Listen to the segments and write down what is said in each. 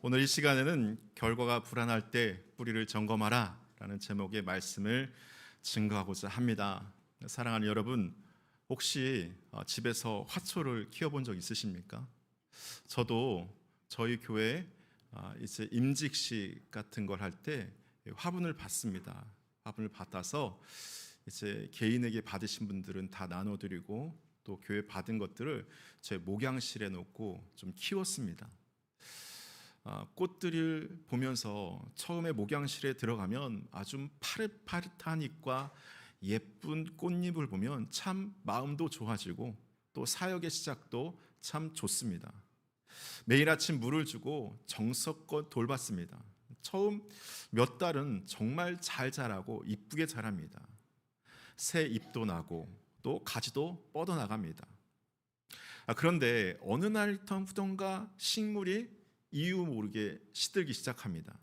오늘 이 시간에는 결과가 불안할 때 뿌리를 점검하라 라는 제목의 말씀을 증거하고자 합니다. 사랑하는 여러분, 혹시 집에서 화초를 키워본 적 있으십니까? 저도 저희 교회 이제 임직식 같은 걸 할 때 화분을 받습니다. 화분을 받아서 이제 개인에게 받으신 분들은 다 나눠드리고 또 교회 받은 것들을 제 목양실에 놓고 좀 키웠습니다. 꽃들을 보면서 처음에 목양실에 들어가면 아주 파릇파릇한 잎과 예쁜 꽃잎을 보면 참 마음도 좋아지고 또 사역의 시작도 참 좋습니다. 매일 아침 물을 주고 정성껏 돌봤습니다. 처음 몇 달은 정말 잘 자라고 이쁘게 자랍니다. 새 잎도 나고 또 가지도 뻗어나갑니다. 그런데 어느 날부턴가 식물이 이유 모르게 시들기 시작합니다.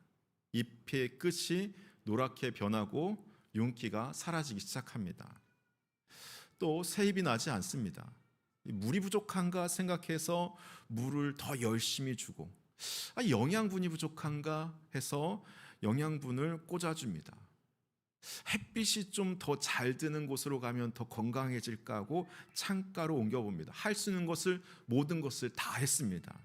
잎의 끝이 노랗게 변하고 윤기가 사라지기 시작합니다. 또 새 잎이 나지 않습니다. 물이 부족한가 생각해서 물을 더 열심히 주고 영양분이 부족한가 해서 영양분을 꽂아줍니다. 햇빛이 좀 더 잘 드는 곳으로 가면 더 건강해질까 하고 창가로 옮겨봅니다. 할 수 있는 것을 모든 것을 다 했습니다.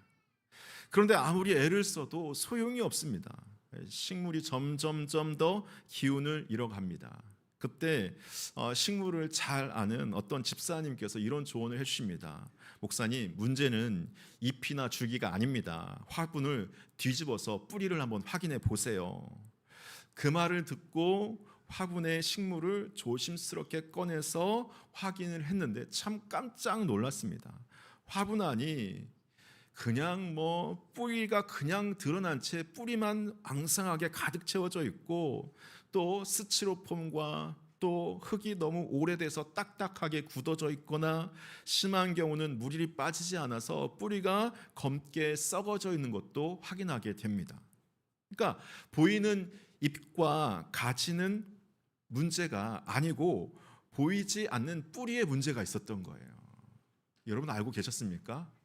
그런데 아무리 애를 써도 소용이 없습니다. 식물이 점점점 더 기운을 잃어갑니다. 그때 식물을 잘 아는 어떤 집사님께서 이런 조언을 해주십니다. 목사님, 문제는 잎이나 줄기가 아닙니다. 화분을 뒤집어서 뿌리를 한번 확인해 보세요. 그 말을 듣고 화분의 식물을 조심스럽게 꺼내서 확인을 했는데 참 깜짝 놀랐습니다. 화분 안이 그냥 뿌리가 그냥 드러난 채 뿌리만 앙상하게 가득 채워져 있고 또 스티로폼과 또 흙이 너무 오래돼서 딱딱하게 굳어져 있거나 심한 경우는 물이 빠지지 않아서 뿌리가 검게 썩어져 있는 것도 확인하게 됩니다. 그러니까 보이는 잎과 가지는 문제가 아니고 보이지 않는 뿌리에 문제가 있었던 거예요. 여러분 알고 계셨습니까?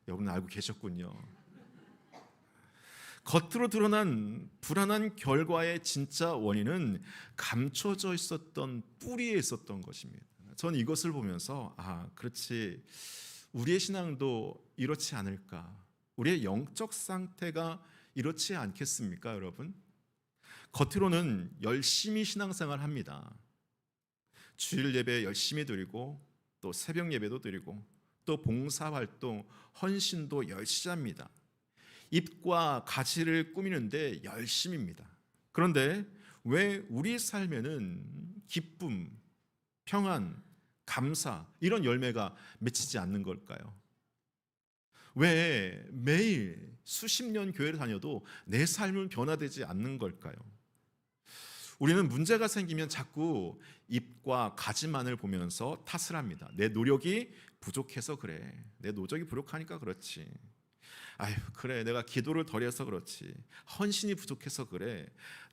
여러분 알고 계셨군요. 겉으로 드러난 불안한 결과의 진짜 원인은 감춰져 있었던 뿌리에 있었던 것입니다. 저는 이것을 보면서 그렇지, 우리의 신앙도 이렇지 않을까, 우리의 영적 상태가 이렇지 않겠습니까, 여러분? 겉으로는 열심히 신앙생활 합니다. 주일 예배 열심히 드리고 또 새벽 예배도 드리고 또 봉사활동, 헌신도 열심히 합니다. 잎과 가지를 꾸미는데 열심입니다. 그런데 왜 우리 삶에는 기쁨, 평안, 감사 이런 열매가 맺히지 않는 걸까요? 왜 매일 수십 년 교회를 다녀도 내 삶은 변화되지 않는 걸까요? 우리는 문제가 생기면 자꾸 잎과 가지만을 보면서 탓을 합니다. 내 노력이 부족해서 그래. 내 노력이 부족하니까 그렇지. 그래, 내가 기도를 덜 해서 그렇지. 헌신이 부족해서 그래.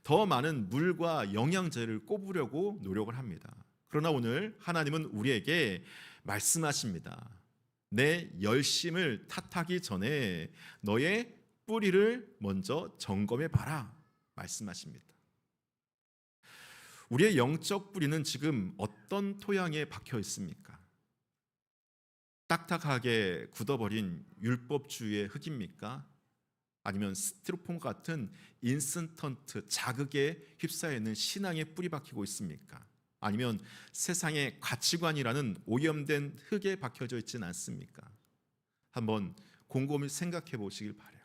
더 많은 물과 영양제를 꼽으려고 노력을 합니다. 그러나 오늘 하나님은 우리에게 말씀하십니다. 내 열심을 탓하기 전에 너의 뿌리를 먼저 점검해 봐라 말씀하십니다. 우리의 영적 뿌리는 지금 어떤 토양에 박혀 있습니까? 딱딱하게 굳어버린 율법주의의 흙입니까? 아니면 스티로폼 같은 인스턴트 자극에 휩싸여 있는 신앙의 뿌리 박히고 있습니까? 아니면 세상의 가치관이라는 오염된 흙에 박혀져 있지는 않습니까? 한번 곰곰이 생각해 보시길 바라요.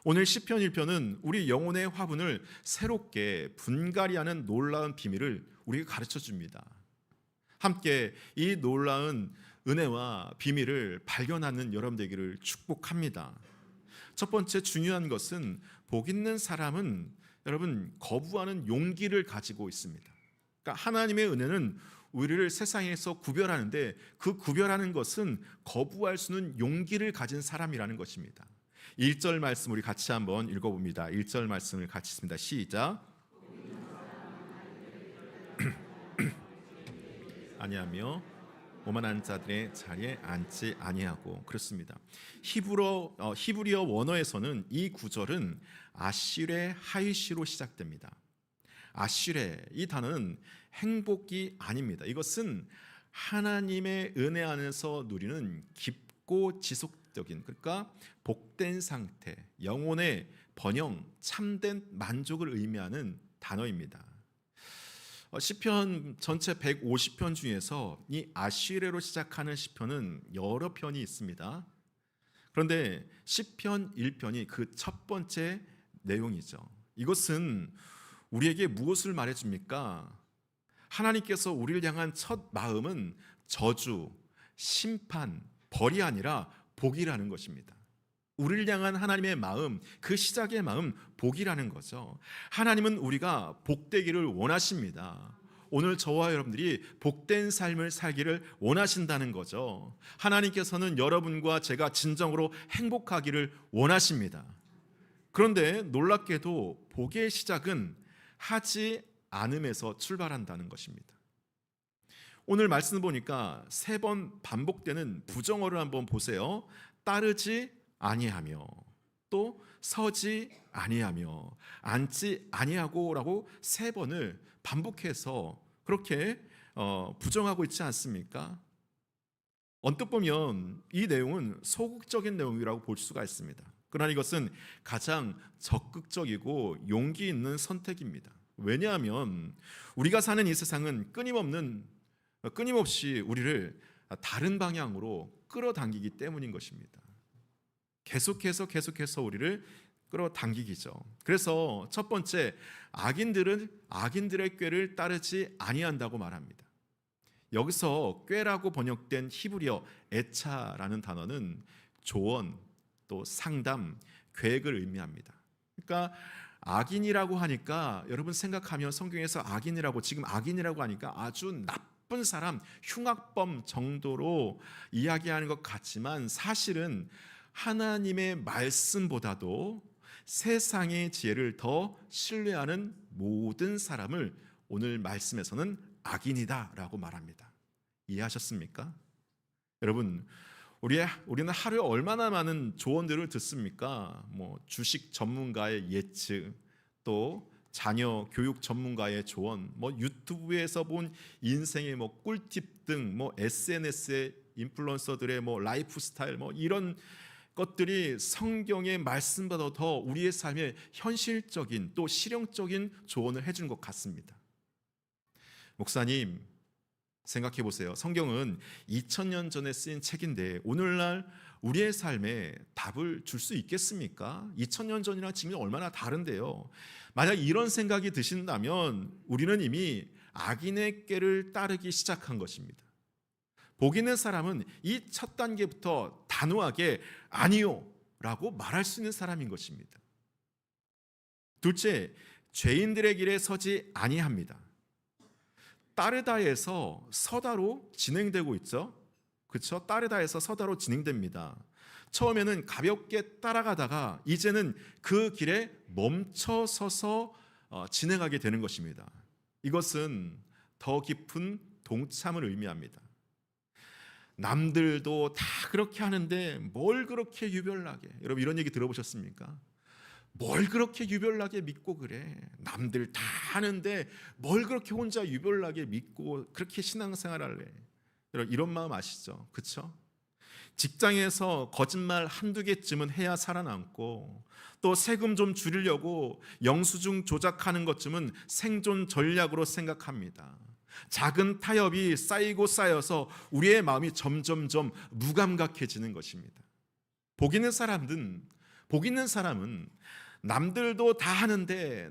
오늘 시편 1편은 우리 영혼의 화분을 새롭게 분갈이하는 놀라운 비밀을 우리에게 가르쳐 줍니다. 함께 이 놀라운 은혜와 비밀을 발견하는 여러분 되기를 축복합니다. 첫 번째 중요한 것은 복 있는 사람은 여러분 거부하는 용기를 가지고 있습니다. 그러니까 하나님의 은혜는 우리를 세상에서 구별하는데 그 구별하는 것은 거부할 수 있는 용기를 가진 사람이라는 것입니다. 1절 말씀 우리 같이 한번 읽어봅니다. 1절 말씀을 같이 읽습니다. 시작. 아니하며 오만한 자들의 자리에 앉지 아니하고. 그렇습니다. 히브리어 원어에서는 이 구절은 아시레 하이시로 시작됩니다. 아시레, 이 단어는 행복이 아닙니다. 이것은 하나님의 은혜 안에서 누리는 깊고 지속적인, 그러니까 복된 상태, 영혼의 번영, 참된 만족을 의미하는 단어입니다. 시편 전체 150편 중에서 이 아시레로 시작하는 시편은 여러 편이 있습니다. 그런데 시편 1편이 그 첫 번째 내용이죠. 이것은 우리에게 무엇을 말해줍니까? 하나님께서 우리를 향한 첫 마음은 저주, 심판, 벌이 아니라 복이라는 것입니다. 우리를 향한 하나님의 마음, 그 시작의 마음, 복이라는 거죠. 하나님은 우리가 복되기를 원하십니다. 오늘 저와 여러분들이 복된 삶을 살기를 원하신다는 거죠. 하나님께서는 여러분과 제가 진정으로 행복하기를 원하십니다. 그런데 놀랍게도 복의 시작은 하지 않음에서 출발한다는 것입니다. 오늘 말씀 보니까 3번 반복되는 부정어를 한번 보세요. 따르지 아니하며, 또 서지 아니하며, 앉지 아니하고라고 3번을 반복해서 그렇게 부정하고 있지 않습니까? 언뜻 보면 이 내용은 소극적인 내용이라고 볼 수가 있습니다. 그러나 이것은 가장 적극적이고 용기 있는 선택입니다. 왜냐하면 우리가 사는 이 세상은 끊임없이 우리를 다른 방향으로 끌어당기기 때문인 것입니다. 계속해서 우리를 끌어당기기죠. 그래서 첫 번째, 악인들은 악인들의 꾀를 따르지 아니한다고 말합니다. 여기서 꾀라고 번역된 히브리어 에차라는 단어는 조언, 또 상담, 계획을 의미합니다. 그러니까 악인이라고 하니까 여러분 생각하면 성경에서 지금 악인이라고 하니까 아주 나쁜 사람, 흉악범 정도로 이야기하는 것 같지만 사실은 하나님의 말씀보다도 세상의 지혜를 더 신뢰하는 모든 사람을 오늘 말씀에서는 악인이다라고 말합니다. 이해하셨습니까? 여러분, 우리는 하루에 얼마나 많은 조언들을 듣습니까? 주식 전문가의 예측, 또 자녀 교육 전문가의 조언, 유튜브에서 본 인생의 꿀팁 등, SNS의 인플루언서들의 라이프 스타일, 이런 것들이 성경의 말씀보다 더 우리의 삶에 현실적인 또 실용적인 조언을 해주는 것 같습니다. 목사님, 생각해 보세요. 성경은 2000년 전에 쓰인 책인데 오늘날 우리의 삶에 답을 줄 수 있겠습니까? 2000년 전이랑 지금이 얼마나 다른데요. 만약 이런 생각이 드신다면 우리는 이미 악인의 꾀를 따르기 시작한 것입니다. 복 있는 사람은 이 첫 단계부터 단호하게 아니요 라고 말할 수 있는 사람인 것입니다. 둘째, 죄인들의 길에 서지 아니합니다. 따르다에서 서다로 진행되고 있죠. 그렇죠? 따르다에서 서다로 진행됩니다. 처음에는 가볍게 따라가다가 이제는 그 길에 멈춰서서 진행하게 되는 것입니다. 이것은 더 깊은 동참을 의미합니다. 남들도 다 그렇게 하는데 뭘 그렇게 유별나게, 여러분 이런 얘기 들어보셨습니까? 뭘 그렇게 유별나게 믿고 그래? 남들 다 하는데 뭘 그렇게 혼자 유별나게 믿고 그렇게 신앙생활 할래? 여러분 이런 마음 아시죠? 그렇죠? 직장에서 거짓말 한두 개쯤은 해야 살아남고, 또 세금 좀 줄이려고 영수증 조작하는 것쯤은 생존 전략으로 생각합니다. 작은 타협이 쌓이고 쌓여서 우리의 마음이 점점점 무감각해지는 것입니다. 복 있는 사람은 남들도 다 하는데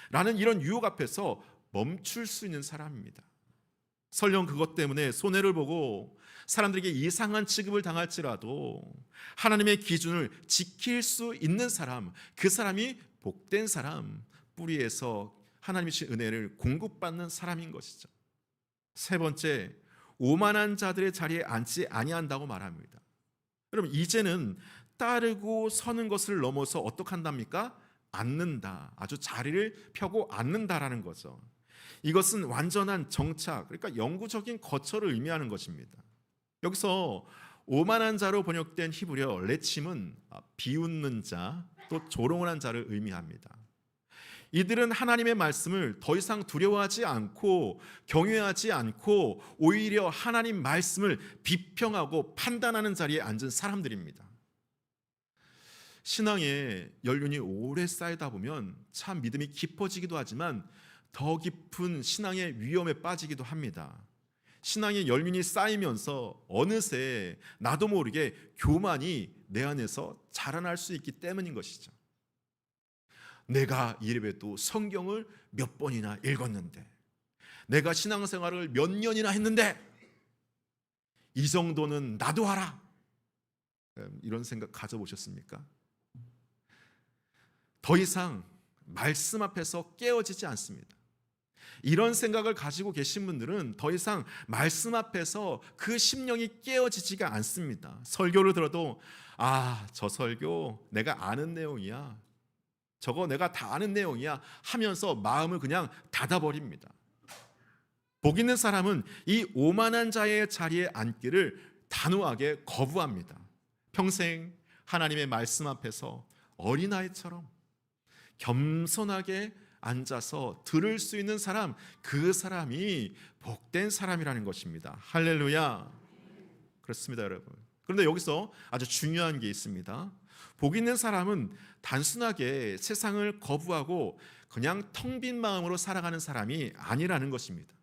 라는 이런 유혹 앞에서 멈출 수 있는 사람입니다. 설령 그것 때문에 손해를 보고 사람들에게 이상한 취급을 당할지라도 하나님의 기준을 지킬 수 있는 사람, 그 사람이 복된 사람, 뿌리에서 하나님의 은혜를 공급받는 사람인 것이죠. 세 번째, 오만한 자들의 자리에 앉지 아니한다고 말합니다. 여러분 이제는 따르고 서는 것을 넘어서 어떻게 한답니까? 앉는다. 아주 자리를 펴고 앉는다라는 거죠. 이것은 완전한 정착, 그러니까 영구적인 거처를 의미하는 것입니다. 여기서 오만한 자로 번역된 히브리어 레침은 비웃는 자, 또 조롱을 한 자를 의미합니다. 이들은 하나님의 말씀을 더 이상 두려워하지 않고 경외하지 않고 오히려 하나님 말씀을 비평하고 판단하는 자리에 앉은 사람들입니다. 신앙의 연륜이 오래 쌓이다 보면 참 믿음이 깊어지기도 하지만 더 깊은 신앙의 위험에 빠지기도 합니다. 신앙의 연륜이 쌓이면서 어느새 나도 모르게 교만이 내 안에서 자라날 수 있기 때문인 것이죠. 내가 이래봬도 성경을 몇 번이나 읽었는데, 내가 신앙생활을 몇 년이나 했는데 이 정도는 나도 하라, 이런 생각 가져보셨습니까? 더 이상 말씀 앞에서 깨어지지 않습니다. 이런 생각을 가지고 계신 분들은 더 이상 말씀 앞에서 그 심령이 깨어지지가 않습니다. 설교를 들어도 저 설교 내가 아는 내용이야, 저거 내가 다 아는 내용이야 하면서 마음을 그냥 닫아버립니다. 복 있는 사람은 이 오만한 자의 자리에 앉기를 단호하게 거부합니다. 평생 하나님의 말씀 앞에서 어린아이처럼 겸손하게 앉아서 들을 수 있는 사람, 그 사람이 복된 사람이라는 것입니다. 할렐루야. 그렇습니다, 여러분. 그런데 여기서 아주 중요한 게 있습니다. 복 있는 사람은 단순하게 세상을 거부하고 그냥 텅 빈 마음으로 살아가는 사람이 아니라는 것입니다.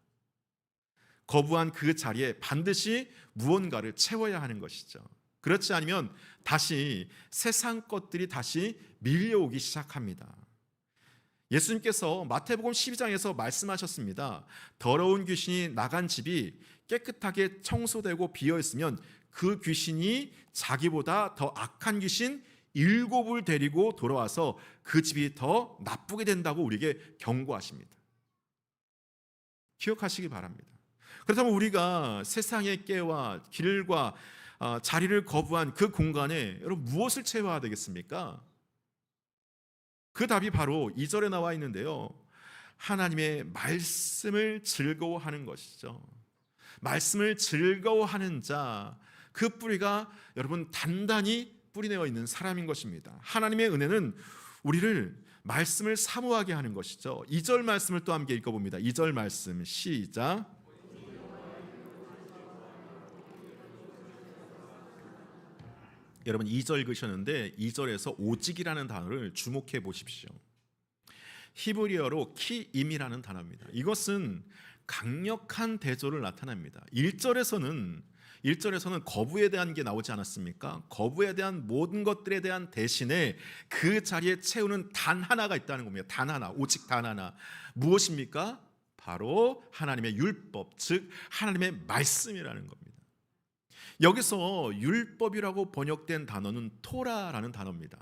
거부한 그 자리에 반드시 무언가를 채워야 하는 것이죠. 그렇지 않으면 다시 세상 것들이 다시 밀려오기 시작합니다. 예수님께서 마태복음 12장에서 말씀하셨습니다. 더러운 귀신이 나간 집이 깨끗하게 청소되고 비어있으면 그 귀신이 자기보다 더 악한 귀신 7을 데리고 돌아와서 그 집이 더 나쁘게 된다고 우리에게 경고하십니다. 기억하시기 바랍니다. 그렇다면 우리가 세상의 깨와 길과 자리를 거부한 그 공간에 여러분 무엇을 채워야 되겠습니까? 그 답이 바로 2절에 나와 있는데요. 하나님의 말씀을 즐거워하는 것이죠. 말씀을 즐거워하는 자, 그 뿌리가 여러분 단단히 뿌리내어 있는 사람인 것입니다. 하나님의 은혜는 우리를 말씀을 사모하게 하는 것이죠. 2절 말씀을 또 함께 읽어봅니다. 2절 말씀 시작. 여러분 2절 읽으셨는데 2절에서 오직이라는 단어를 주목해 보십시오. 히브리어로 키임이라는 단어입니다. 이것은 강력한 대조를 나타냅니다. 1절에서는 거부에 대한 게 나오지 않았습니까? 거부에 대한 모든 것들에 대한 대신에 그 자리에 채우는 단 하나가 있다는 겁니다. 단 하나, 오직 단 하나. 무엇입니까? 바로 하나님의 율법, 즉 하나님의 말씀이라는 겁니다. 여기서 율법이라고 번역된 단어는 토라라는 단어입니다.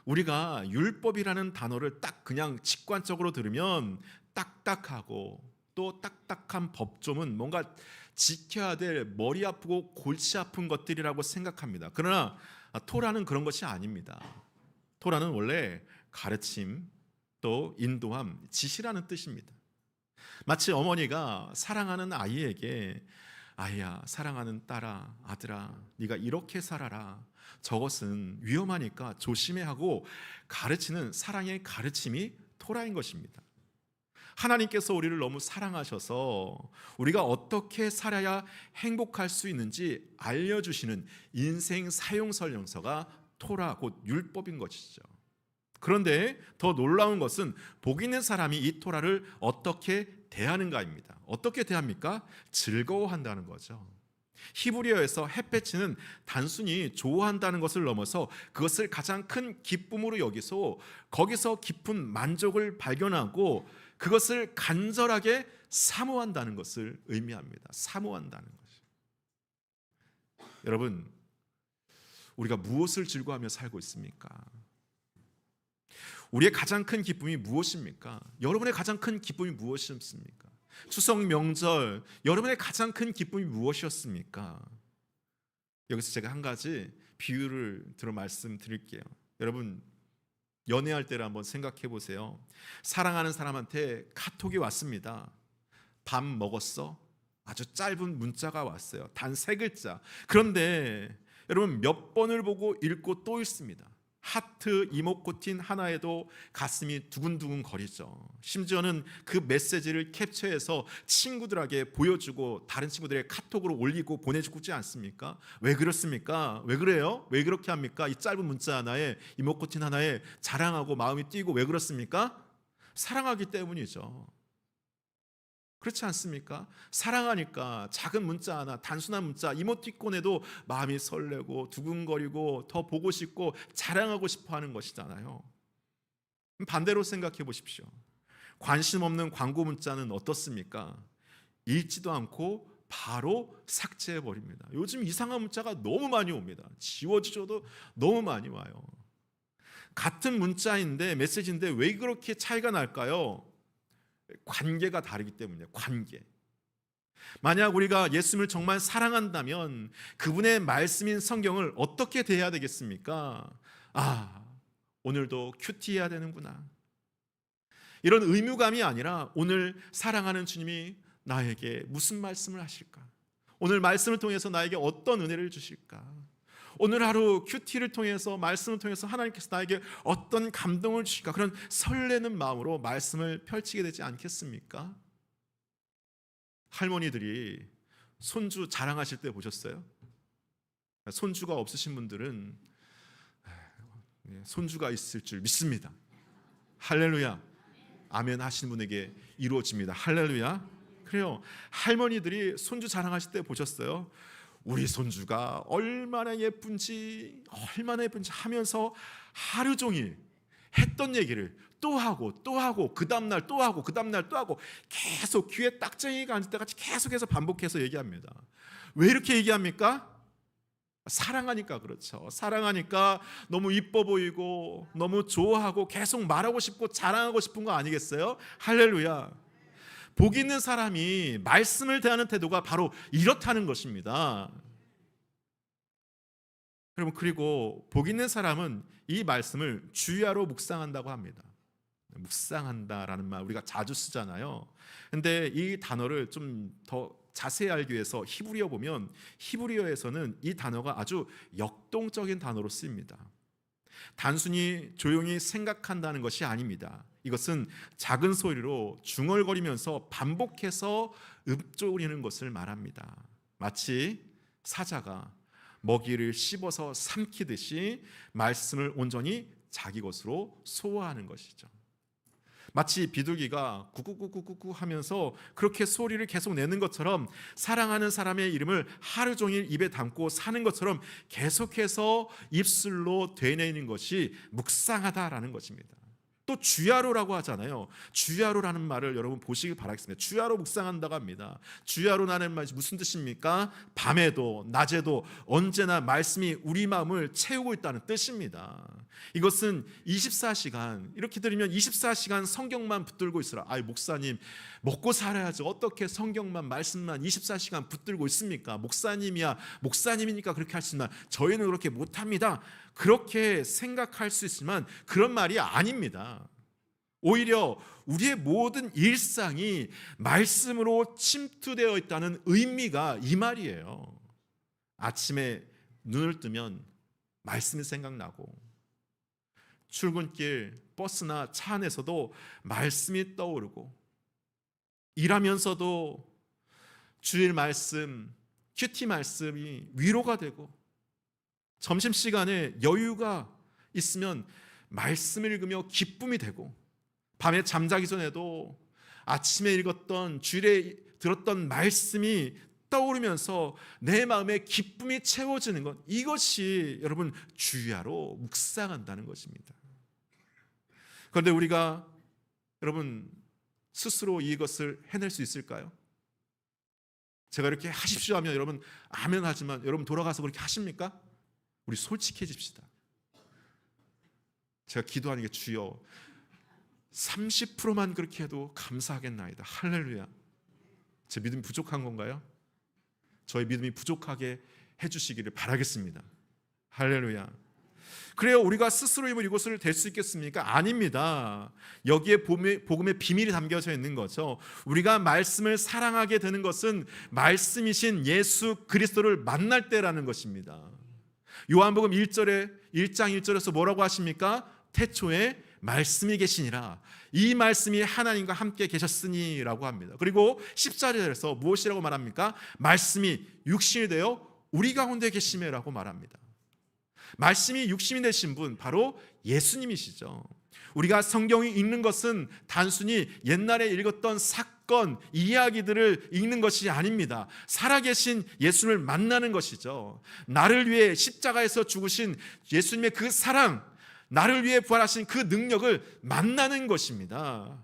우리가 율법이라는 단어를 딱 그냥 직관적으로 들으면 딱딱하고 또 딱딱한 법조문, 뭔가 지켜야 될 머리 아프고 골치 아픈 것들이라고 생각합니다. 그러나 토라는 그런 것이 아닙니다. 토라는 원래 가르침, 또 인도함, 지시라는 뜻입니다. 마치 어머니가 사랑하는 아이에게 아이야, 사랑하는 딸아, 아들아, 네가 이렇게 살아라, 저것은 위험하니까 조심해 하고 가르치는 사랑의 가르침이 토라인 것입니다. 하나님께서 우리를 너무 사랑하셔서 우리가 어떻게 살아야 행복할 수 있는지 알려주시는 인생 사용설명서가 토라, 곧 율법인 것이죠. 그런데 더 놀라운 것은 복 있는 사람이 이 토라를 어떻게 대하는가입니다. 어떻게 대합니까? 즐거워한다는 거죠. 히브리어에서 햇볕은 단순히 좋아한다는 것을 넘어서 그것을 가장 큰 기쁨으로 여기서 거기서 깊은 만족을 발견하고 그것을 간절하게 사모한다는 것을 의미합니다. 사모한다는 것이. 여러분, 우리가 무엇을 즐거워하며 살고 있습니까? 우리의 가장 큰 기쁨이 무엇입니까? 여러분의 가장 큰 기쁨이 무엇이었습니까? 추석 명절 여러분의 가장 큰 기쁨이 무엇이었습니까? 여기서 제가 한 가지 비유를 들어 말씀드릴게요. 여러분 연애할 때를 한번 생각해 보세요. 사랑하는 사람한테 카톡이 왔습니다. 밥 먹었어? 아주 짧은 문자가 왔어요. 단 3글자. 그런데 여러분 몇 번을 보고 읽고 또 읽습니다. 하트 이모코틴 하나에도 가슴이 두근두근 거리죠. 심지어는 그 메시지를 캡처해서 친구들에게 보여주고 다른 친구들의 카톡으로 올리고 보내주지 않습니까? 왜 그렇습니까? 왜 그래요? 왜 그렇게 합니까? 이 짧은 문자 하나에 이모코틴 하나에 자랑하고 마음이 뛰고 왜 그렇습니까? 사랑하기 때문이죠. 그렇지 않습니까? 사랑하니까 작은 문자 하나, 단순한 문자, 이모티콘에도 마음이 설레고 두근거리고 더 보고 싶고 자랑하고 싶어 하는 것이잖아요. 반대로 생각해 보십시오. 관심 없는 광고 문자는 어떻습니까? 읽지도 않고 바로 삭제해 버립니다. 요즘 이상한 문자가 너무 많이 옵니다. 지워지셔도 너무 많이 와요. 같은 문자인데 메시지인데 왜 그렇게 차이가 날까요? 관계가 다르기 때문이에요. 관계. 만약 우리가 예수님을 정말 사랑한다면 그분의 말씀인 성경을 어떻게 대해야 되겠습니까? 오늘도 큐티해야 되는구나. 이런 의무감이 아니라 오늘 사랑하는 주님이 나에게 무슨 말씀을 하실까? 오늘 말씀을 통해서 나에게 어떤 은혜를 주실까? 오늘 하루 큐티를 통해서 말씀을 통해서 하나님께서 나에게 어떤 감동을 주실까? 그런 설레는 마음으로 말씀을 펼치게 되지 않겠습니까? 할머니들이 손주 자랑하실 때 보셨어요? 손주가 없으신 분들은 손주가 있을 줄 믿습니다. 할렐루야. 아멘 하시는 분에게 이루어집니다. 할렐루야. 그래요. 할머니들이 손주 자랑하실 때 보셨어요? 우리 손주가 얼마나 예쁜지 하면서 하루 종일 했던 얘기를 또 하고 그 다음날 또 하고 계속 귀에 딱쟁이가 앉을 때까지 계속해서 반복해서 얘기합니다. 왜 이렇게 얘기합니까? 사랑하니까 그렇죠. 사랑하니까 너무 이뻐 보이고 너무 좋아하고 계속 말하고 싶고 자랑하고 싶은 거 아니겠어요? 할렐루야. 복 있는 사람이 말씀을 대하는 태도가 바로 이렇다는 것입니다. 여러분, 그리고 복 있는 사람은 이 말씀을 주야로 묵상한다고 합니다. 묵상한다라는 말 우리가 자주 쓰잖아요. 근데 이 단어를 좀 더 자세히 알기 위해서 히브리어 보면 히브리어에서는 이 단어가 아주 역동적인 단어로 쓰입니다. 단순히 조용히 생각한다는 것이 아닙니다. 이것은 작은 소리로 중얼거리면서 반복해서 읊조리는 것을 말합니다. 마치 사자가 먹이를 씹어서 삼키듯이 말씀을 온전히 자기 것으로 소화하는 것이죠. 마치 비둘기가 구구구구구구 하면서 그렇게 소리를 계속 내는 것처럼 사랑하는 사람의 이름을 하루 종일 입에 담고 사는 것처럼 계속해서 입술로 되뇌이는 것이 묵상하다라는 것입니다. 또 주야로라고 하잖아요. 주야로라는 말을 여러분 보시길 바라겠습니다. 주야로 묵상한다고 합니다. 주야로라는 말이 무슨 뜻입니까? 밤에도 낮에도 언제나 말씀이 우리 마음을 채우고 있다는 뜻입니다. 이것은 24시간 이렇게 들으면 24시간 성경만 붙들고 있으라. 목사님 먹고 살아야죠. 어떻게 성경만 말씀만 24시간 붙들고 있습니까? 목사님이니까 그렇게 할 수 있나? 저희는 그렇게 못합니다. 그렇게 생각할 수 있지만 그런 말이 아닙니다. 오히려 우리의 모든 일상이 말씀으로 침투되어 있다는 의미가 이 말이에요. 아침에 눈을 뜨면 말씀이 생각나고 출근길 버스나 차 안에서도 말씀이 떠오르고 일하면서도 주일 말씀, 큐티 말씀이 위로가 되고 점심시간에 여유가 있으면 말씀을 읽으며 기쁨이 되고 밤에 잠자기 전에도 아침에 읽었던 주일에 들었던 말씀이 떠오르면서 내 마음에 기쁨이 채워지는 것, 이것이 여러분 주야로 묵상한다는 것입니다. 그런데 우리가 여러분 스스로 이것을 해낼 수 있을까요? 제가 이렇게 하십시오 하면 여러분 아멘 하지만 여러분 돌아가서 그렇게 하십니까? 우리 솔직해집시다. 제가 기도하는 게 주여 30%만 그렇게 해도 감사하겠나이다. 할렐루야. 제 믿음이 부족한 건가요? 저의 믿음이 부족하게 해주시기를 바라겠습니다. 할렐루야. 그래요 우리가 스스로 힘을 이곳을 댈 수 있겠습니까? 아닙니다. 여기에 복음의 비밀이 담겨져 있는 거죠. 우리가 말씀을 사랑하게 되는 것은 말씀이신 예수 그리스도를 만날 때라는 것입니다. 요한복음 1장 1절에서 뭐라고 하십니까? 태초에 말씀이 계시니라. 이 말씀이 하나님과 함께 계셨으니 라고 합니다. 그리고 14절에서 무엇이라고 말합니까? 말씀이 육신이 되어 우리 가운데 계시매라고 말합니다. 말씀이 육신이 되신 분 바로 예수님이시죠. 우리가 성경을 읽는 것은 단순히 옛날에 읽었던 사건, 이야기들을 읽는 것이 아닙니다. 살아계신 예수님을 만나는 것이죠. 나를 위해 십자가에서 죽으신 예수님의 그 사랑, 나를 위해 부활하신 그 능력을 만나는 것입니다.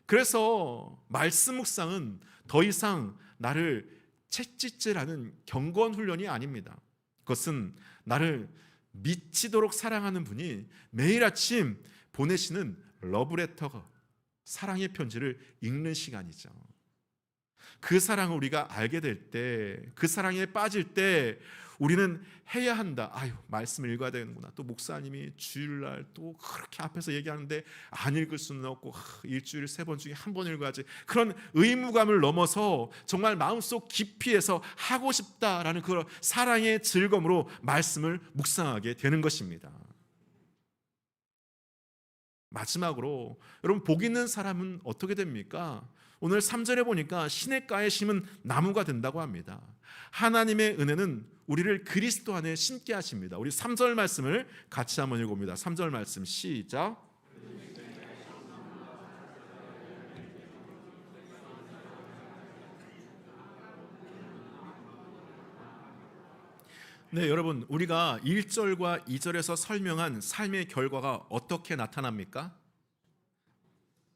그래서 말씀 묵상은 더 이상 나를 채찍질하는 경건 훈련이 아닙니다. 그것은 나를 미치도록 사랑하는 분이 매일 아침 보내시는 러브레터가 사랑의 편지를 읽는 시간이죠. 그 사랑을 우리가 알게 될 때, 그 사랑에 빠질 때 우리는 해야 한다. 아유, 말씀을 읽어야 되는구나. 또 목사님이 주일날 또 그렇게 앞에서 얘기하는데 안 읽을 수는 없고 일주일에 3번 중에 1번 읽어야지. 그런 의무감을 넘어서 정말 마음속 깊이에서 하고 싶다라는 그런 사랑의 즐거움으로 말씀을 묵상하게 되는 것입니다. 마지막으로 여러분, 복 있는 사람은 어떻게 됩니까? 오늘 3절에 보니까 시냇가에 심은 나무가 된다고 합니다. 하나님의 은혜는 우리를 그리스도 안에 심게 하십니다. 우리 3절 말씀을 같이 한번 읽어봅니다. 3절 말씀 시작. 네, 여러분, 우리가 1절과 2절에서 설명한 삶의 결과가 어떻게 나타납니까?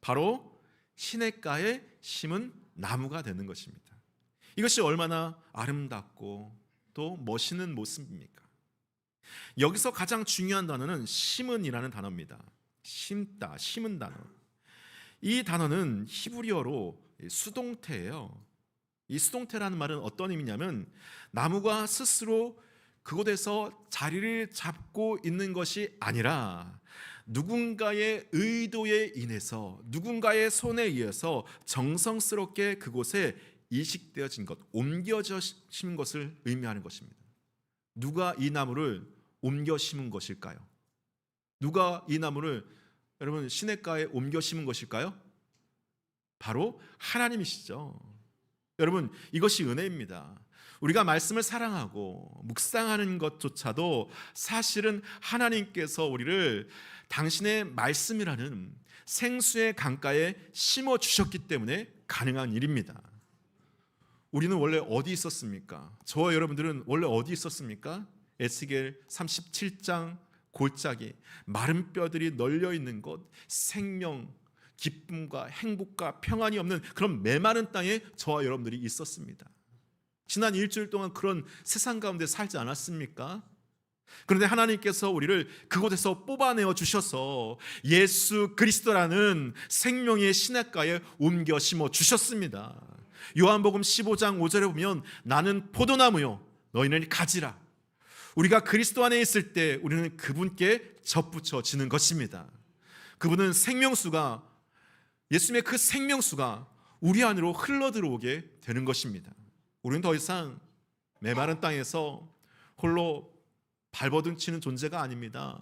바로 시냇가에 심은 나무가 되는 것입니다. 이것이 얼마나 아름답고 또 멋있는 모습입니까? 여기서 가장 중요한 단어는 심은이라는 단어입니다. 심다, 심은 단어. 이 단어는 히브리어로 수동태예요. 이 수동태라는 말은 어떤 의미냐면 나무가 스스로 그곳에서 자리를 잡고 있는 것이 아니라 누군가의 의도에 인해서, 누군가의 손에 의해서 정성스럽게 그곳에 이식되어진 것, 옮겨져 심은 것을 의미하는 것입니다. 누가 이 나무를 옮겨 심은 것일까요? 누가 이 나무를 여러분 시냇가에 옮겨 심은 것일까요? 바로 하나님이시죠. 여러분, 이것이 은혜입니다. 우리가 말씀을 사랑하고 묵상하는 것조차도 사실은 하나님께서 우리를 당신의 말씀이라는 생수의 강가에 심어 주셨기 때문에 가능한 일입니다. 우리는 원래 어디 있었습니까? 저와 여러분들은 원래 어디 있었습니까? 에스겔 37장 골짜기, 마른 뼈들이 널려 있는 곳, 생명, 기쁨과 행복과 평안이 없는 그런 메마른 땅에 저와 여러분들이 있었습니다. 지난 일주일 동안 그런 세상 가운데 살지 않았습니까? 그런데 하나님께서 우리를 그곳에서 뽑아내어 주셔서 예수 그리스도라는 생명의 시냇가에 옮겨 심어 주셨습니다. 요한복음 15장 5절에 보면 나는 포도나무요 너희는 가지라. 우리가 그리스도 안에 있을 때 우리는 그분께 접붙여지는 것입니다. 그분은 생명수가, 예수님의 그 생명수가 우리 안으로 흘러들어오게 되는 것입니다. 우리는 더 이상 메마른 땅에서 홀로 발버둥치는 존재가 아닙니다.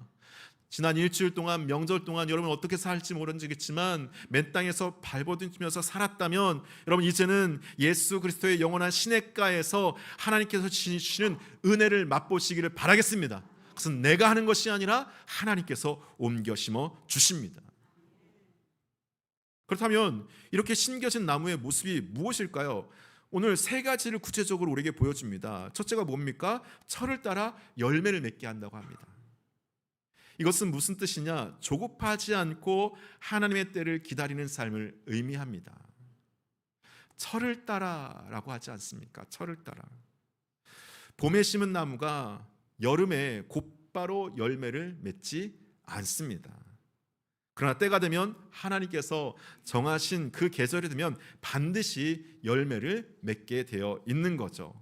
지난 일주일 동안, 명절 동안 여러분 어떻게 살지 모르겠지만 맨 땅에서 발버둥치면서 살았다면 여러분 이제는 예수 그리스도의 영원한 시냇가에서 하나님께서 주시는 은혜를 맛보시기를 바라겠습니다. 그것은 내가 하는 것이 아니라 하나님께서 옮겨 심어 주십니다. 그렇다면 이렇게 심겨진 나무의 모습이 무엇일까요? 오늘 3가지를 구체적으로 우리에게 보여줍니다. 첫째가 뭡니까? 철을 따라 열매를 맺게 한다고 합니다. 이것은 무슨 뜻이냐? 조급하지 않고 하나님의 때를 기다리는 삶을 의미합니다. 철을 따라라고 하지 않습니까? 철을 따라. 봄에 심은 나무가 여름에 곧바로 열매를 맺지 않습니다. 그러나 때가 되면 하나님께서 정하신 그 계절이 되면 반드시 열매를 맺게 되어 있는 거죠.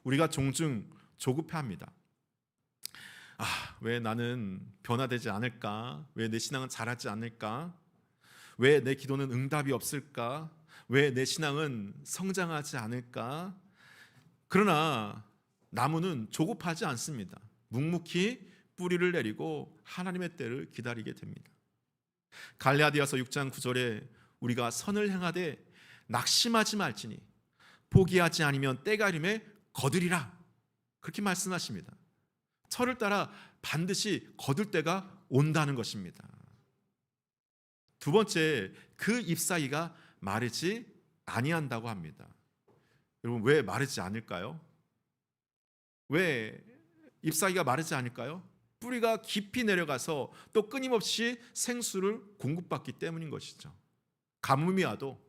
우리가 종종 조급해합니다. 왜 나는 변화되지 않을까? 왜 내 신앙은 자라지 않을까? 왜 내 기도는 응답이 없을까? 왜 내 신앙은 성장하지 않을까? 그러나 나무는 조급하지 않습니다. 묵묵히 뿌리를 내리고 하나님의 때를 기다리게 됩니다. 갈라디아서 6장 9절에 우리가 선을 행하되 낙심하지 말지니 포기하지 아니면 때가 이름에 거두리라, 그렇게 말씀하십니다. 철을 따라 반드시 거둘 때가 온다는 것입니다. 두 번째, 그 잎사귀가 마르지 아니한다고 합니다. 여러분, 왜 마르지 않을까요? 왜 잎사귀가 마르지 않을까요? 뿌리가 깊이 내려가서 또 끊임없이 생수를 공급받기 때문인 것이죠. 가뭄이 와도,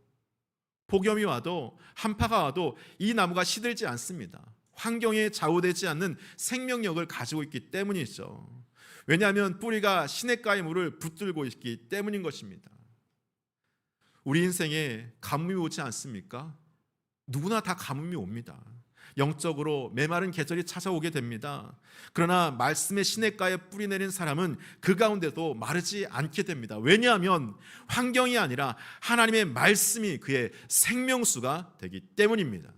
폭염이 와도, 한파가 와도 이 나무가 시들지 않습니다. 환경에 좌우되지 않는 생명력을 가지고 있기 때문이죠. 왜냐하면 뿌리가 시냇가의 물을 붙들고 있기 때문인 것입니다. 우리 인생에 가뭄이 오지 않습니까? 누구나 다 가뭄이 옵니다. 영적으로 메마른 계절이 찾아오게 됩니다. 그러나 말씀의 시냇가에 뿌리 내린 사람은 그 가운데도 마르지 않게 됩니다. 왜냐하면 환경이 아니라 하나님의 말씀이 그의 생명수가 되기 때문입니다.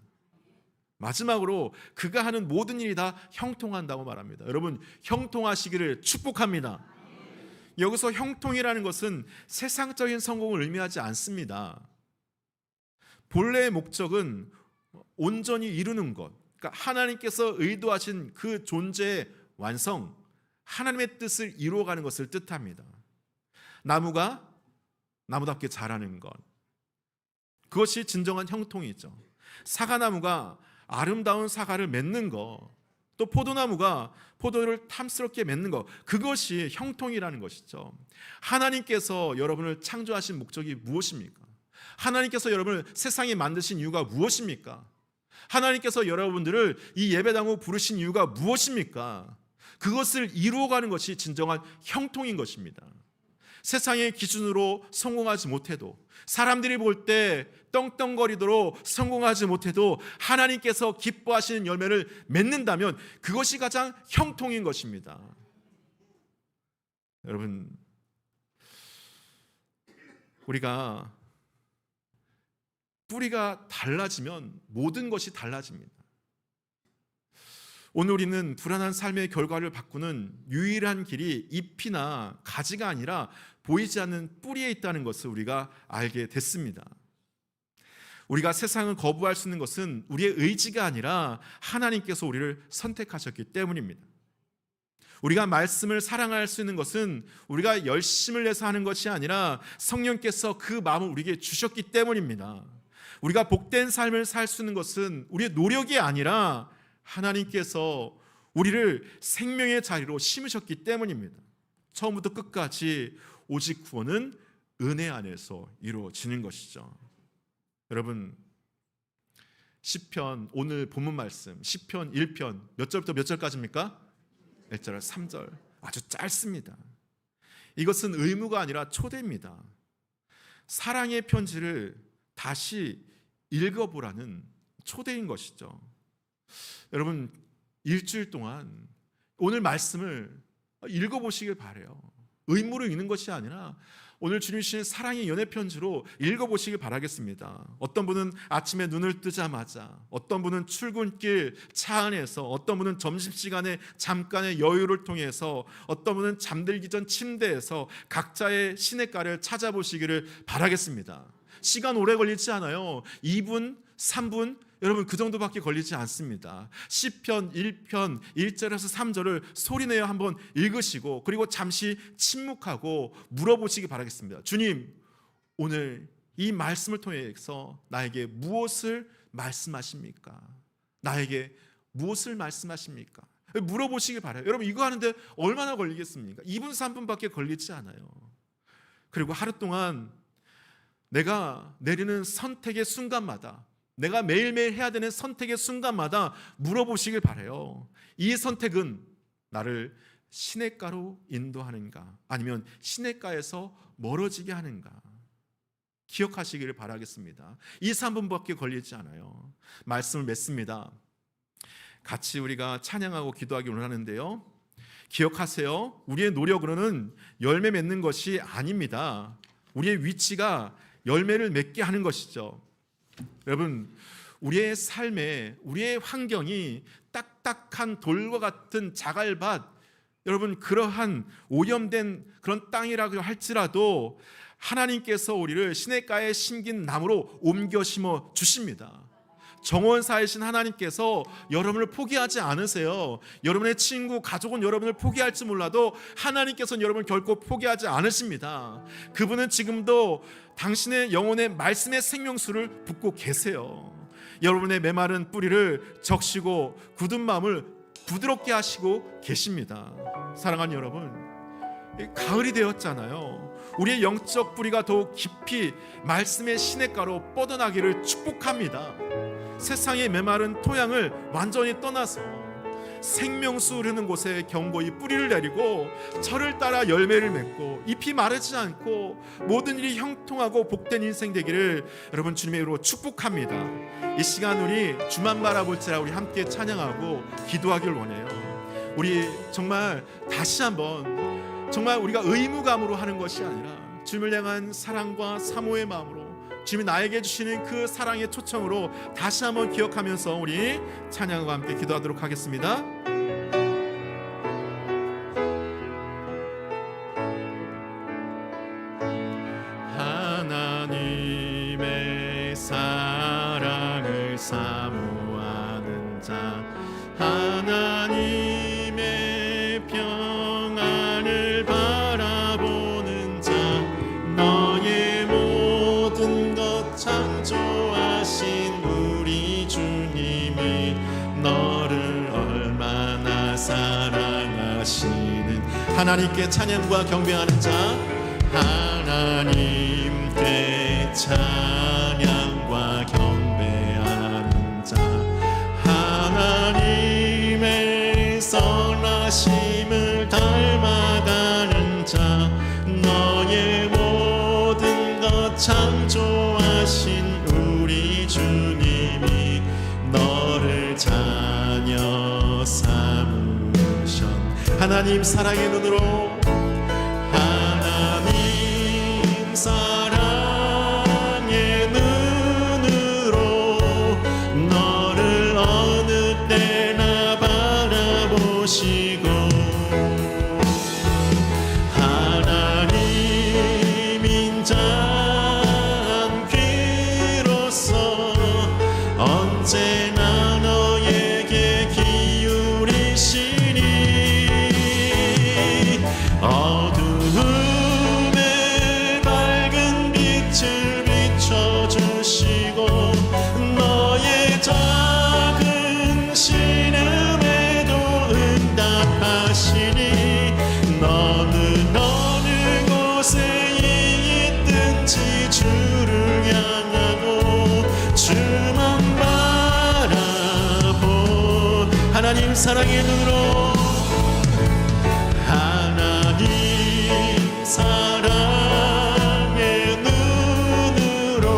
마지막으로 그가 하는 모든 일이 다 형통한다고 말합니다. 여러분, 형통하시기를 축복합니다. 여기서 형통이라는 것은 세상적인 성공을 의미하지 않습니다. 본래의 목적은 온전히 이루는 것, 그러니까 하나님께서 의도하신 그 존재의 완성, 하나님의 뜻을 이루어가는 것을 뜻합니다. 나무가 나무답게 자라는 것, 그것이 진정한 형통이죠. 사과나무가 아름다운 사과를 맺는 것, 또 포도나무가 포도를 탐스럽게 맺는 것, 그것이 형통이라는 것이죠. 하나님께서 여러분을 창조하신 목적이 무엇입니까? 하나님께서 여러분을 세상에 만드신 이유가 무엇입니까? 하나님께서 여러분들을 이 예배당으로 부르신 이유가 무엇입니까? 그것을 이루어가는 것이 진정한 형통인 것입니다. 세상의 기준으로 성공하지 못해도, 사람들이 볼 때 떵떵거리도록 성공하지 못해도 하나님께서 기뻐하시는 열매를 맺는다면 그것이 가장 형통인 것입니다. 여러분, 우리가 뿌리가 달라지면 모든 것이 달라집니다. 오늘 우리는 불안한 삶의 결과를 바꾸는 유일한 길이 잎이나 가지가 아니라 보이지 않는 뿌리에 있다는 것을 우리가 알게 됐습니다. 우리가 세상을 거부할 수 있는 것은 우리의 의지가 아니라 하나님께서 우리를 선택하셨기 때문입니다. 우리가 말씀을 사랑할 수 있는 것은 우리가 열심을 내서 하는 것이 아니라 성령께서 그 마음을 우리에게 주셨기 때문입니다. 우리가 복된 삶을 살 수 있는 것은 우리의 노력이 아니라 하나님께서 우리를 생명의 자리로 심으셨기 때문입니다. 처음부터 끝까지 오직 구원은 은혜 안에서 이루어지는 것이죠. 여러분, 시편, 오늘 본문 말씀 시편 1편 몇 절부터 몇 절까지입니까? 1절, 3절, 아주 짧습니다. 이것은 의무가 아니라 초대입니다. 사랑의 편지를 다시 읽어보라는 초대인 것이죠. 여러분, 일주일 동안 오늘 말씀을 읽어보시길 바라요. 의무로 읽는 것이 아니라 오늘 주님 주신 사랑의 연애 편지로 읽어보시길 바라겠습니다. 어떤 분은 아침에 눈을 뜨자마자, 어떤 분은 출근길 차 안에서, 어떤 분은 점심시간에 잠깐의 여유를 통해서, 어떤 분은 잠들기 전 침대에서 각자의 시냇가를 찾아보시기를 바라겠습니다. 시간 오래 걸리지 않아요. 2분, 3분, 여러분 그 정도밖에 걸리지 않습니다. 시편 1편 1절에서 3절을 소리내어 한번 읽으시고, 그리고 잠시 침묵하고 물어보시기 바라겠습니다. 주님, 오늘 이 말씀을 통해서 나에게 무엇을 말씀하십니까? 나에게 무엇을 말씀하십니까? 물어보시기 바라요. 여러분, 이거 하는데 얼마나 걸리겠습니까? 2분 3분밖에 걸리지 않아요. 그리고 하루 동안 내가 내리는 선택의 순간마다, 내가 매일매일 해야 되는 선택의 순간마다 물어보시길 바라요. 이 선택은 나를 시냇가로 인도하는가, 아니면 시냇가에서 멀어지게 하는가, 기억하시기를 바라겠습니다. 이 3분밖에 걸리지 않아요. 말씀을 맺습니다. 같이 우리가 찬양하고 기도하기 원하는데요, 기억하세요. 우리의 노력으로는 열매 맺는 것이 아닙니다. 우리의 위치가 열매를 맺게 하는 것이죠. 여러분, 우리의 삶에 우리의 환경이 딱딱한 돌과 같은 자갈밭, 여러분 그러한 오염된 그런 땅이라고 할지라도 하나님께서 우리를 시냇가에 심긴 나무로 옮겨 심어 주십니다. 정원사이신 하나님께서 여러분을 포기하지 않으세요. 여러분의 친구, 가족은 여러분을 포기할지 몰라도 하나님께서는 여러분을 결코 포기하지 않으십니다. 그분은 지금도 당신의 영혼의 말씀의 생명수를 붓고 계세요. 여러분의 메마른 뿌리를 적시고 굳은 마음을 부드럽게 하시고 계십니다. 사랑하는 여러분, 가을이 되었잖아요. 우리의 영적 뿌리가 더욱 깊이 말씀의 시냇가로 뻗어나기를 축복합니다. 세상의 메마른 토양을 완전히 떠나서 생명수 흐르는 곳에 견고히 뿌리를 내리고 철을 따라 열매를 맺고 잎이 마르지 않고 모든 일이 형통하고 복된 인생 되기를 여러분 주님의 이름으로 축복합니다. 이 시간 우리 주만 바라볼지라 우리 함께 찬양하고 기도하길 원해요. 우리 정말 다시 한번 정말 우리가 의무감으로 하는 것이 아니라 주님을 향한 사랑과 사모의 마음으로 주님이 나에게 주시는 그 사랑의 초청으로 다시 한번 기억하면서 우리 찬양과 함께 기도하도록 하겠습니다. 하나님의 사랑을 사모하는 자, 하나님의 평안을 바라보는 자, 너의 모든 것 창조하신 우리 주님이 너를 얼마나 사랑하시는 하나님께 찬양과 경배하는 자, 하나님께 찬양과 경배하는 자, 하나님의 선하심을 닮아가는 자, 너의 모든 것 창조하신 우리 주님이 너를 자녀 삼으셨. 하나님 사랑의 눈으로, 하나님 사랑의 눈으로 너를 어느 때나 바라보시고, 하나님인 자 한 귀로서 언제나 너에게 기울이시니 어두움에 밝은 빛을 비춰주시고 너의 작은 신음에도 응답하시니 너는 어느 곳에 있든지 주를 향하고 주만 바라보. 하나님 사랑의 눈으로, 하나님 사랑의 눈으로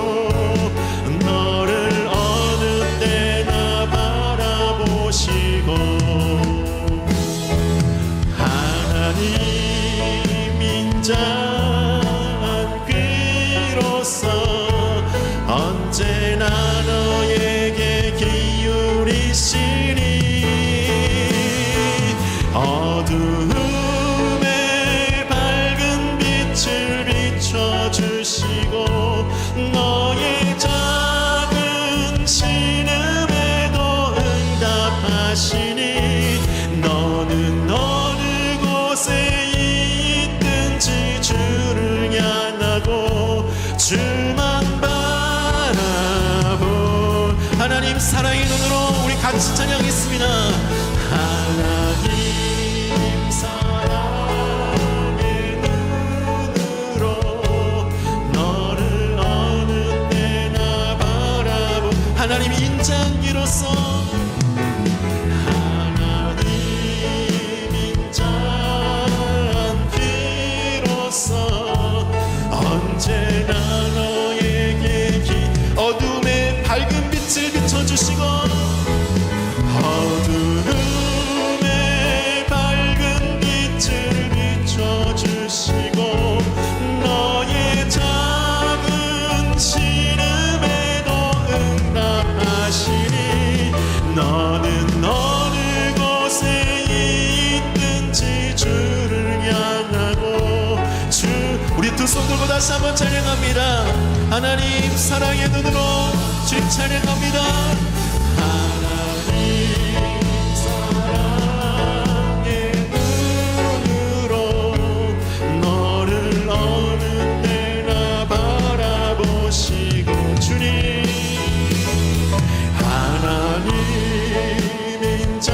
너를 어느 때나 바라보시고, 하나님인 자 한 귀로서 언제나 너에게 기울이시니 어두움에 밝은 빛을 비춰주시고 너의 작은 신음에도 응답하시니 너는 어느 곳에 있든지 주를 향하고 주만 바라보. 하나님 사랑의 눈으로 우리 같이 찬양했습니다. 하나님 사랑의 눈으로 너를 어느 때나 바라보. 하나님 인자한기로서, 하나님 인자한 귀로서 언제나 너에게 어둠의 밝은 빛을 비춰주시고 어둠의 밝은 빛 두 손 들고 다시 한번 찬양합니다. 하나님 사랑의 눈으로 주님 찬양합니다. 하나님 사랑의 눈으로 너를 어느 때나 바라보시고 주님 하나님인 자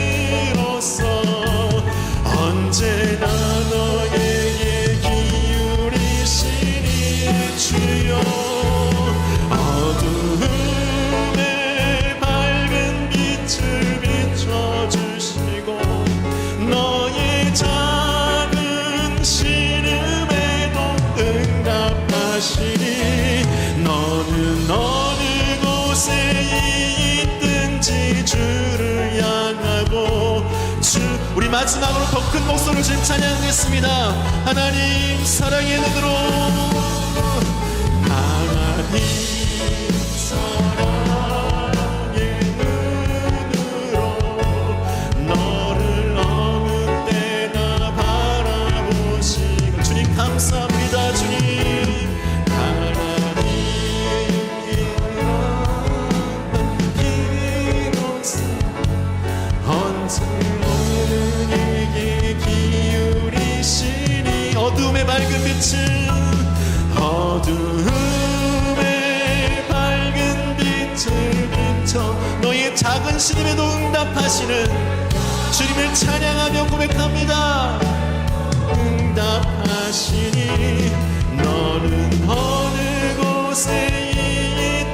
안기로서 언제나 너에게 기울이시니 주여 어두움에 밝은 빛을 비춰주시고 너의 작은 신음에도 응답하시니 너는 어느 곳에 있든지 주를 향하고 우리 마지막으로 더 큰 목소리로 지금 찬양하겠습니다. 하나님 사랑의 눈으로 하나님 사랑의 눈으로 너를 어느 때나 바라보시고 주님 감사합니다. 주님 하나님 이로써 언제에게 기울이시니 어둠의 밝은 빛을 어두움의 밝은 빛을 비춰 너의 작은 신임에도 응답하시는 주님을 찬양하며 고백합니다. 응답하시니 너는 어느 곳에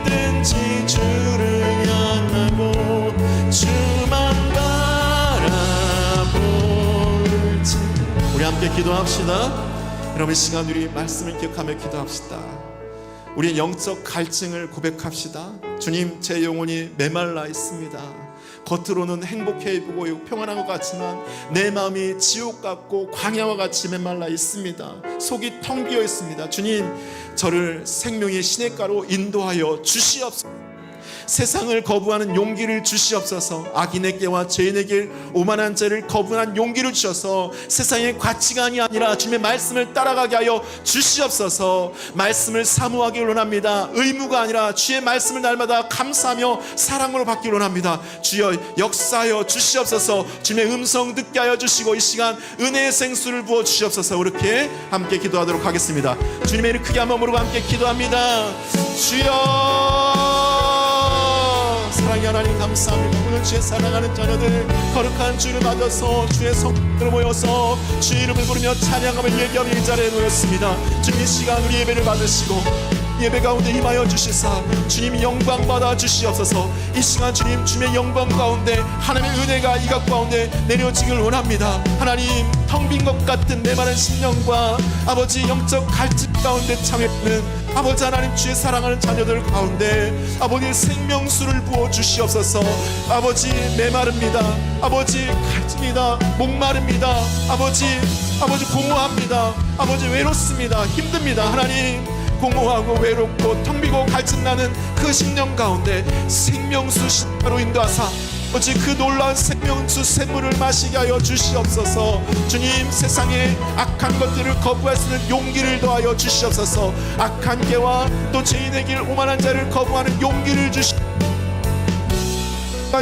있든지 주를 향하고 주만 바라볼지. 우리 함께 기도합시다. 여러분 이 시간 우리 말씀을 기억하며 기도합시다. 우리의 영적 갈증을 고백합시다. 주님 제 영혼이 메말라 있습니다. 겉으로는 행복해 보고 평안한 것 같지만 내 마음이 지옥 같고 광야와 같이 메말라 있습니다. 속이 텅 비어 있습니다. 주님 저를 생명의 시냇가로 인도하여 주시옵소서. 세상을 거부하는 용기를 주시옵소서. 악인에게와 죄인에게 오만한 죄를 거부하는 용기를 주셔서 세상의 가치관이 아니라 주님의 말씀을 따라가게 하여 주시옵소서. 말씀을 사모하기를 원합니다. 의무가 아니라 주의 말씀을 날마다 감사하며 사랑으로 받기를 원합니다. 주여 역사하여 주시옵소서. 주님의 음성 듣게 하여 주시고 이 시간 은혜의 생수를 부어 주시옵소서. 그렇게 함께 기도하도록 하겠습니다. 주님의 이름 크게 한번 부르고 함께 기도합니다. 주여 사랑의 하나님 감사합니다. 오늘 주의 사랑하는 자녀들 거룩한 주를 맞아서 주의 성도로 모여서 주의 이름을 부르며 찬양하며 예배하며 이 자리에 놓였습니다. 주님 이 시간 우리 예배를 받으시고 예배 가운데 임하여 주시사 주님 영광 받아 주시옵소서. 이 시간 주님 주님의 영광 가운데 하나님의 은혜가 이 각 가운데 내려지길 원합니다. 하나님 텅 빈 것 같은 메마른 심령과 아버지 영적 갈증 가운데 참여하는 아버지 하나님 주의 사랑하는 자녀들 가운데 아버지 생명수를 부어 주시옵소서. 아버지 메마릅니다. 아버지 갈증이다. 목마릅니다. 아버지 공허합니다. 아버지 외롭습니다. 힘듭니다. 하나님 공허하고 외롭고 텅 비고 갈증나는 그 심령 가운데 생명수 신바로 인도하사 어찌 그 놀라운 생명수 샘물을 마시게 하여 주시옵소서. 주님 세상의 악한 것들을 거부할 수 있는 용기를 더하여 주시옵소서. 악한 개와 또 죄인의 길 오만한 자를 거부하는 용기를 주시옵소서.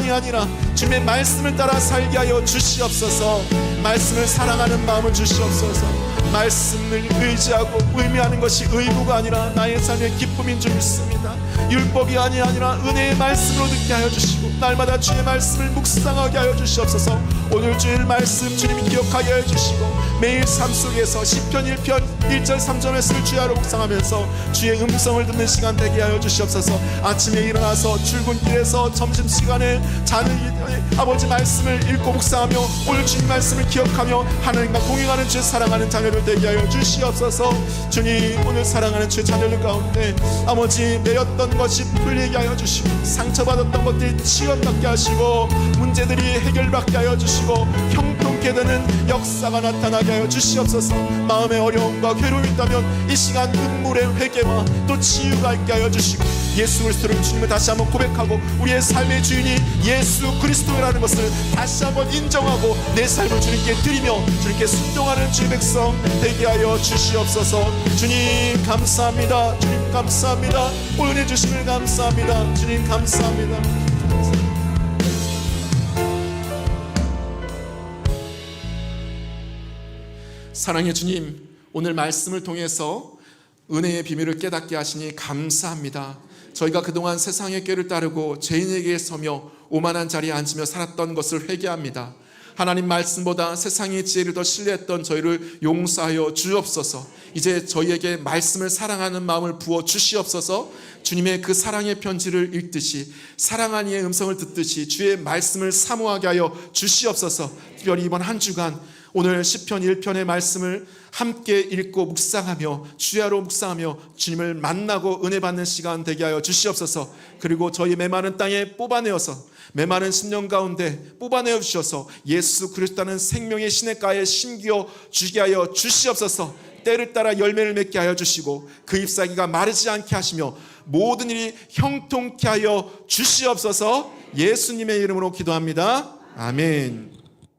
이 아니라 주님의 말씀을 따라 살게 하여 주시옵소서. 말씀을 사랑하는 마음을 주시옵소서. 말씀을 의지하고 의미하는 것이 의무가 아니라 나의 삶의 기쁨인 줄 믿습니다. 율법이 아니라 은혜의 말씀으로 듣게 하여 주시고 날마다 주의 말씀을 묵상하게 하여 주시옵소서. 오늘 주의 말씀 주님이 기억하게 하여 주시고 매일 삶 속에서 시편 1편 1절 3절 말씀을 주야로 묵상하면서 주의 음성을 듣는 시간 되게 하여 주시옵소서. 아침에 일어나서 출근길에서 점심시간에 자는 아버지 말씀을 읽고 묵상하며 오늘 주님 말씀을 기억하며 하나님과 동행하는 주의 사랑하는 자녀들 되게 하여 주시옵소서. 주님 오늘 사랑하는 주의 자녀들 가운데 아버지 매였던 것이 풀리게 하여 주시고 상처받았던 것들이 치유받게 하시고 문제들이 해결받게 하여 주시고 형통케 되는 역사가 나타나게 사모하게 하여 주시옵소서. 마음의 어려움과 괴로움이 있다면 이 시간 눈물의 회개와 또 치유가 있게 하여 주시고, 예수 그리스도를 주님을 다시 한번 고백하고 우리의 삶의 주인이 예수 그리스도라는 것을 다시 한번 인정하고 내 삶을 주님께 드리며 주님께 순종하는 주의 백성 되게 하여 주시옵소서. 주님 감사합니다. 주님 감사합니다. 오늘 주심을 감사합니다. 주님 감사합니다. 사랑의 주님, 오늘 말씀을 통해서 은혜의 비밀을 깨닫게 하시니 감사합니다. 저희가 그동안 세상의 꾀를 따르고 죄인에게 서며 오만한 자리에 앉으며 살았던 것을 회개합니다. 하나님 말씀보다 세상의 지혜를 더 신뢰했던 저희를 용서하여 주옵소서. 이제 저희에게 말씀을 사랑하는 마음을 부어 주시옵소서. 주님의 그 사랑의 편지를 읽듯이, 사랑한 이의 음성을 듣듯이 주의 말씀을 사모하게 하여 주시옵소서. 특별히 이번 한 주간 오늘 시편 1편의 말씀을 함께 읽고 묵상하며 주야로 묵상하며 주님을 만나고 은혜 받는 시간 되게 하여 주시옵소서. 그리고 저희 메마른 땅에 뽑아내어서 메마른 심령 가운데 뽑아내어 주셔서 예수 그리스도라는 생명의 시냇가에 심기어 주게 하여 주시옵소서. 때를 따라 열매를 맺게 하여 주시고 그 잎사귀가 마르지 않게 하시며 모든 일이 형통케 하여 주시옵소서. 예수님의 이름으로 기도합니다. 아멘.